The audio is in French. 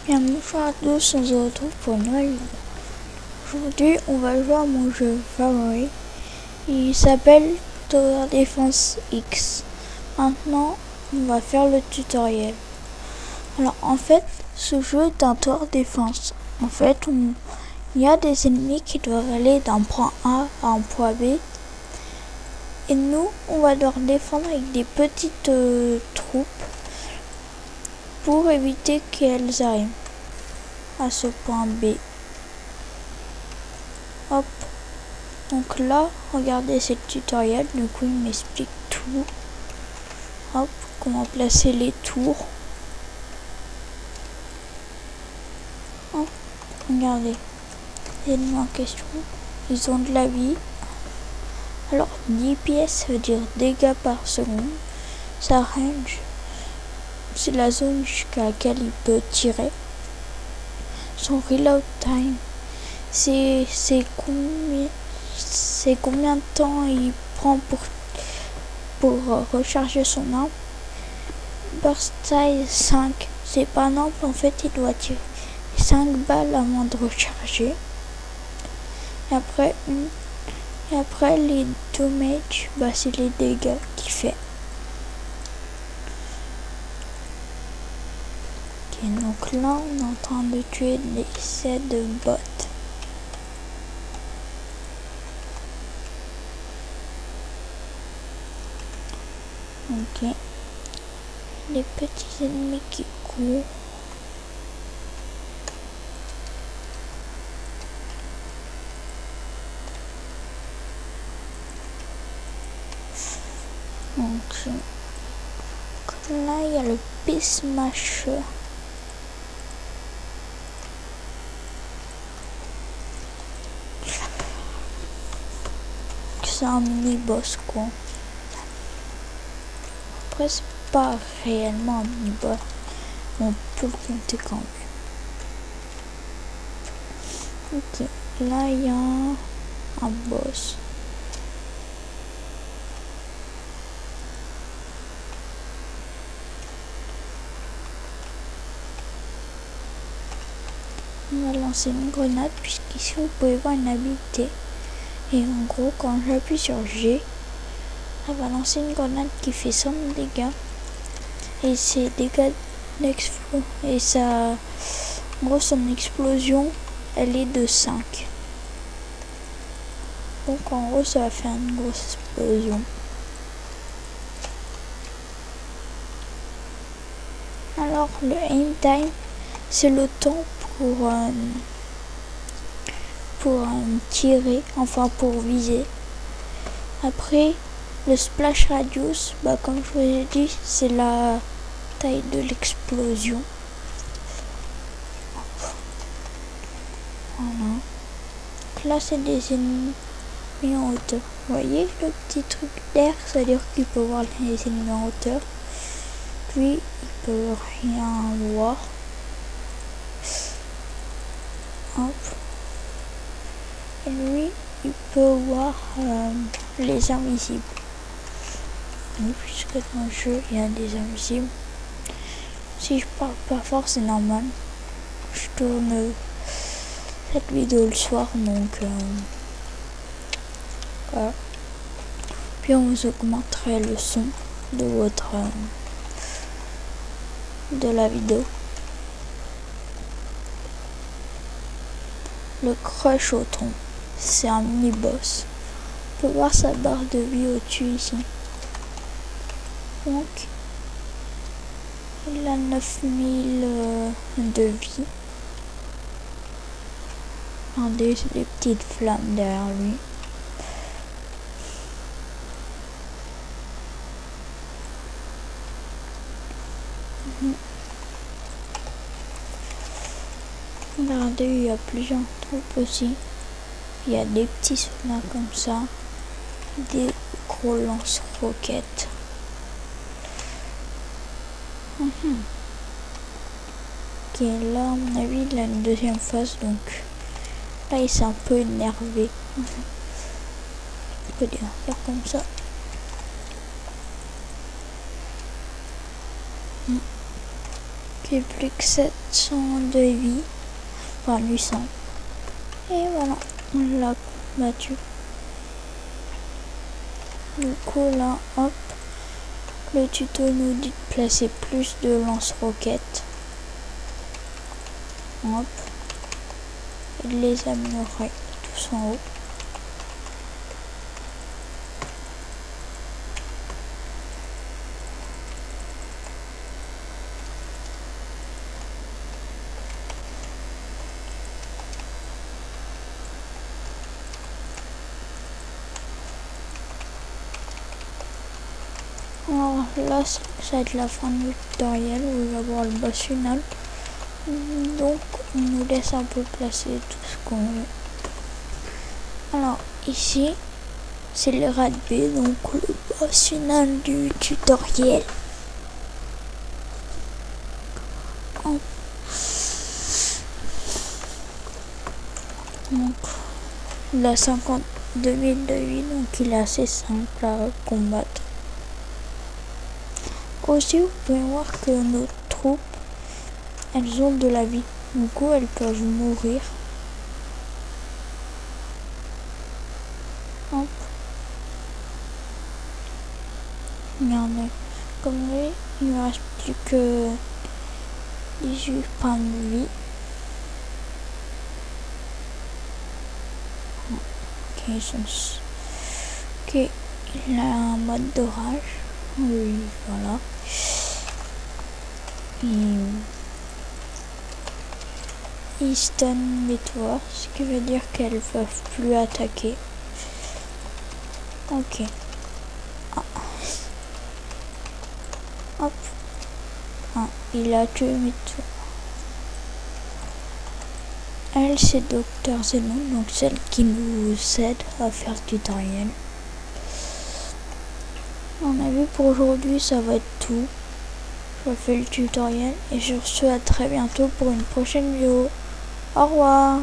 Bienvenue à tous, on se retrouve pour Noël. Aujourd'hui, on va jouer à mon jeu favori. Il s'appelle Tower Defense X. Maintenant, on va faire le tutoriel. Alors, en fait, ce jeu est un tower defense. En fait, il y a des ennemis qui doivent aller d'un point A à un point B. Et nous, on va devoir défendre avec des petites troupes pour éviter qu'elles arrivent à ce point B. Hop. Donc là, regardez, c'est le tutoriel. Du coup, il m'explique tout. Hop, comment placer les tours. Hop, regardez. Les ennemis en question, ils ont de la vie. Alors, DPS, ça veut dire dégâts par seconde. Sa range, c'est la zone jusqu'à laquelle il peut tirer. Son reload time, c'est combien de temps il prend pour recharger son arme. Burst size 5, c'est pas normal, en fait il doit tirer 5 balles avant de recharger. Et après les damage, c'est les dégâts qu'il fait. Ok, donc là on est en train de tuer des sets de bots. Ok, les petits ennemis qui courent. Donc là il y a le Peace Smasher. C'est un mini boss quoi. Après c'est pas réellement un mini boss, on peut le compter quand même. Ok, là il y a un boss. On va lancer une grenade puisqu'ici vous pouvez voir une habilité. Et en gros quand j'appuie sur G, elle va lancer une grenade qui fait 100 dégâts. Et ses dégâts d'explosion. Et ça. En gros son explosion elle est de 5. Donc en gros ça va faire une grosse explosion. Alors le aim time, c'est le temps pour tirer, enfin pour viser. Après le splash radius, comme je vous ai dit, c'est la taille de l'explosion. Voilà. Donc là c'est des ennemis en hauteur. Vous voyez le petit truc d'air, ça veut dire qu'il peut voir les ennemis en hauteur. Puis il peut rien voir. Hop. Et lui, il peut voir les invisibles. Oui, puisque dans le jeu, il y a des invisibles. Si je parle pas fort, c'est normal. Je tourne cette vidéo le soir, donc voilà. Puis on vous augmenterait le son de de la vidéo. Le crush au tronc, c'est un mini boss. On peut voir sa barre de vie au-dessus ici. Donc il a 9000 de vie. Regardez les petites flammes derrière lui. Regardez, il y a plusieurs troupes aussi. Il y a des petits soldats comme ça. Des gros lance-roquettes. Ok, là à mon avis il a une deuxième phase, donc là il s'est un peu énervé. On peut dire faire comme ça. Ok, J'ai plus que 700 de vie. Enfin 800. Et voilà, on l'a battu. Du coup là, hop, le tuto nous dit de placer plus de lance-roquettes. Hop. Et de les améliorer tous en haut. Alors là, ça va être la fin du tutoriel où il va y avoir le boss final. Donc, on nous laisse un peu placer tout ce qu'on veut. Alors, ici, c'est le rad B, donc le boss final du tutoriel. Donc, il a 52 000 de vie, donc il est assez simple à combattre. Aussi, vous pouvez voir que nos troupes, elles ont de la vie. Du coup, elles peuvent mourir. Hop. Regardez. Comme lui, il ne reste plus que 18 points de vie. Ok, il a un mode d'orage. Oui, voilà. Il stun mes tours, ce qui veut dire qu'elles peuvent plus attaquer. Ok. Ah. Hop. Ah, il a tué mes tours. Elle, c'est Dr Zenon, donc celle qui nous aide à faire le tutoriel. On a vu pour aujourd'hui, ça va être tout. Je fais le tutoriel et sur ce, à très bientôt pour une prochaine vidéo. Au revoir.